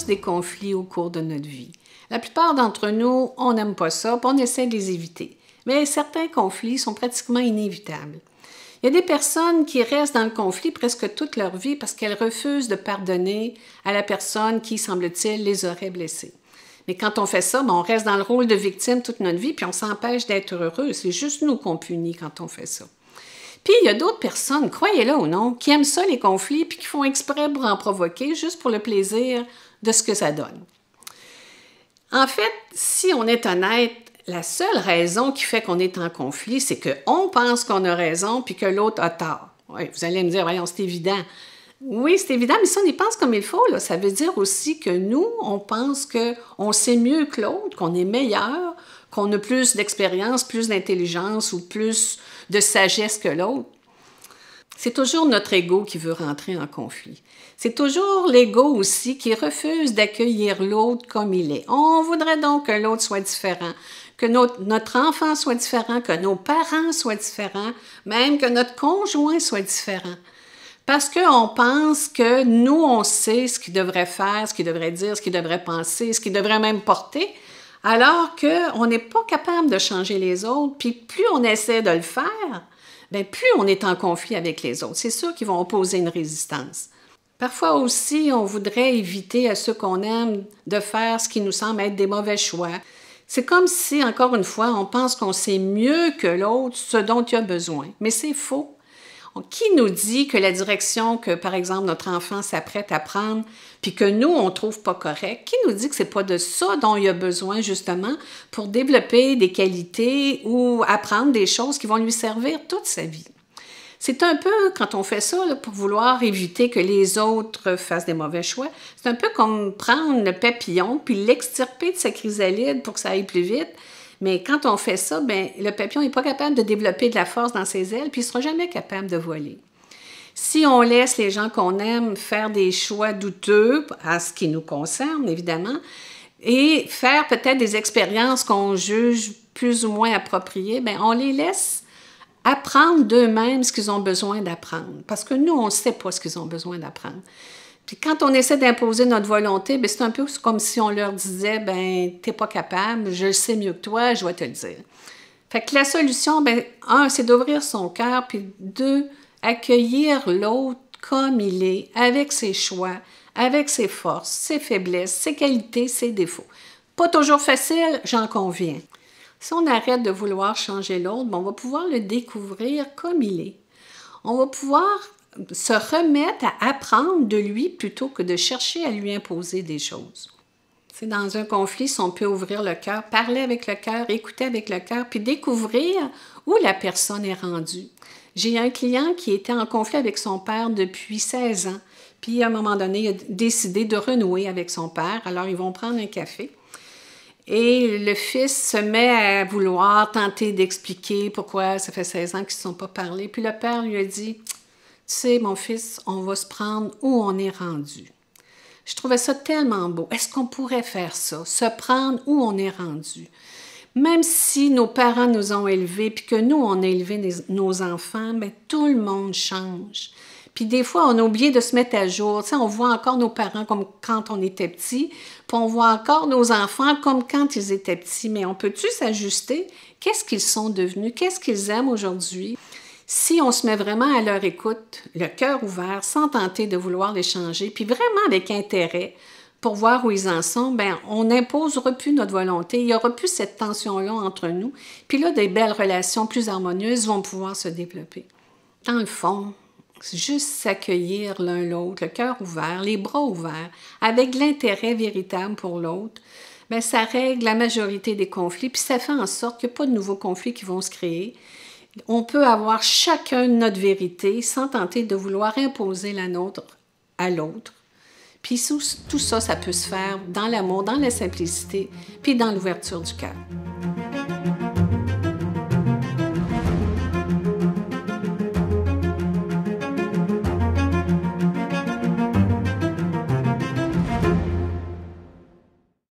tous des conflits au cours de notre vie. La plupart d'entre nous, on n'aime pas ça, puis on essaie de les éviter. Mais certains conflits sont pratiquement inévitables. Il y a des personnes qui restent dans le conflit presque toute leur vie parce qu'elles refusent de pardonner à la personne qui, semble-t-il, les aurait blessées. Mais quand on fait ça, on reste dans le rôle de victime toute notre vie, puis on s'empêche d'être heureux. C'est juste nous qu'on punit quand on fait ça. Puis il y a d'autres personnes, croyez-le ou non, qui aiment ça les conflits, puis qui font exprès pour en provoquer, juste pour le plaisir de ce que ça donne. En fait, si on est honnête, la seule raison qui fait qu'on est en conflit, c'est qu'on pense qu'on a raison puis que l'autre a tort. Oui, vous allez me dire, voyons, c'est évident. Oui, c'est évident, mais si on y pense comme il faut, là, ça veut dire aussi que nous, on pense qu'on sait mieux que l'autre, qu'on est meilleur, qu'on a plus d'expérience, plus d'intelligence ou plus de sagesse que l'autre. C'est toujours notre ego qui veut rentrer en conflit. C'est toujours l'ego aussi qui refuse d'accueillir l'autre comme il est. On voudrait donc que l'autre soit différent, que notre enfant soit différent, que nos parents soient différents, même que notre conjoint soit différent. Parce qu'on pense que nous, on sait ce qu'il devrait faire, ce qu'il devrait dire, ce qu'il devrait penser, ce qu'il devrait même porter, alors qu'on n'est pas capable de changer les autres. Puis plus on essaie de le faire, bien, plus on est en conflit avec les autres. C'est sûr qu'ils vont opposer une résistance. Parfois aussi, on voudrait éviter à ceux qu'on aime de faire ce qui nous semble être des mauvais choix. C'est comme si, encore une fois, on pense qu'on sait mieux que l'autre ce dont il a besoin. Mais c'est faux. Qui nous dit que la direction que, par exemple, notre enfant s'apprête à prendre, puis que nous, on ne trouve pas correct? Qui nous dit que ce n'est pas de ça dont il a besoin, justement, pour développer des qualités ou apprendre des choses qui vont lui servir toute sa vie? C'est un peu, quand on fait ça, là, pour vouloir éviter que les autres fassent des mauvais choix, c'est un peu comme prendre le papillon puis l'extirper de sa chrysalide pour que ça aille plus vite. Mais quand on fait ça, bien, le papillon n'est pas capable de développer de la force dans ses ailes, puis il ne sera jamais capable de voler. Si on laisse les gens qu'on aime faire des choix douteux, à ce qui nous concerne, évidemment, et faire peut-être des expériences qu'on juge plus ou moins appropriées, bien, on les laisse apprendre d'eux-mêmes ce qu'ils ont besoin d'apprendre. Parce que nous, on ne sait pas ce qu'ils ont besoin d'apprendre. Puis quand on essaie d'imposer notre volonté, bien, c'est un peu comme si on leur disait, ben t'es pas capable, je le sais mieux que toi, je vais te le dire. Fait que la solution, bien, un, c'est d'ouvrir son cœur, puis deux, accueillir l'autre comme il est, avec ses choix, avec ses forces, ses faiblesses, ses qualités, ses défauts. Pas toujours facile, j'en conviens. Si on arrête de vouloir changer l'autre, bien, on va pouvoir le découvrir comme il est. On va pouvoir se remettre à apprendre de lui plutôt que de chercher à lui imposer des choses. C'est dans un conflit, si on peut ouvrir le cœur, parler avec le cœur, écouter avec le cœur, puis découvrir où la personne est rendue. J'ai un client qui était en conflit avec son père depuis 16 ans, puis à un moment donné, il a décidé de renouer avec son père. Alors, ils vont prendre un café. Et le fils se met à vouloir tenter d'expliquer pourquoi ça fait 16 ans qu'ils ne se sont pas parlé. Puis le père lui a dit, « Tu sais, mon fils, on va se prendre où on est rendu. » Je trouvais ça tellement beau. Est-ce qu'on pourrait faire ça, se prendre où on est rendu? Même si nos parents nous ont élevés, puis que nous, on a élevé nos enfants, bien, tout le monde change. Puis des fois, on a oublié de se mettre à jour. Tu sais, on voit encore nos parents comme quand on était petits, puis on voit encore nos enfants comme quand ils étaient petits. Mais on peut-tu s'ajuster? Qu'est-ce qu'ils sont devenus? Qu'est-ce qu'ils aiment aujourd'hui? Si on se met vraiment à leur écoute, le cœur ouvert, sans tenter de vouloir les changer, puis vraiment avec intérêt pour voir où ils en sont, bien, on n'imposera plus notre volonté. Il n'y aura plus cette tension-là entre nous. Puis là, des belles relations plus harmonieuses vont pouvoir se développer. Dans le fond, juste s'accueillir l'un l'autre, le cœur ouvert, les bras ouverts, avec l'intérêt véritable pour l'autre, bien, ça règle la majorité des conflits, puis ça fait en sorte qu'il n'y a pas de nouveaux conflits qui vont se créer. On peut avoir chacun notre vérité sans tenter de vouloir imposer la nôtre à l'autre. Puis tout ça, ça peut se faire dans l'amour, dans la simplicité, puis dans l'ouverture du cœur.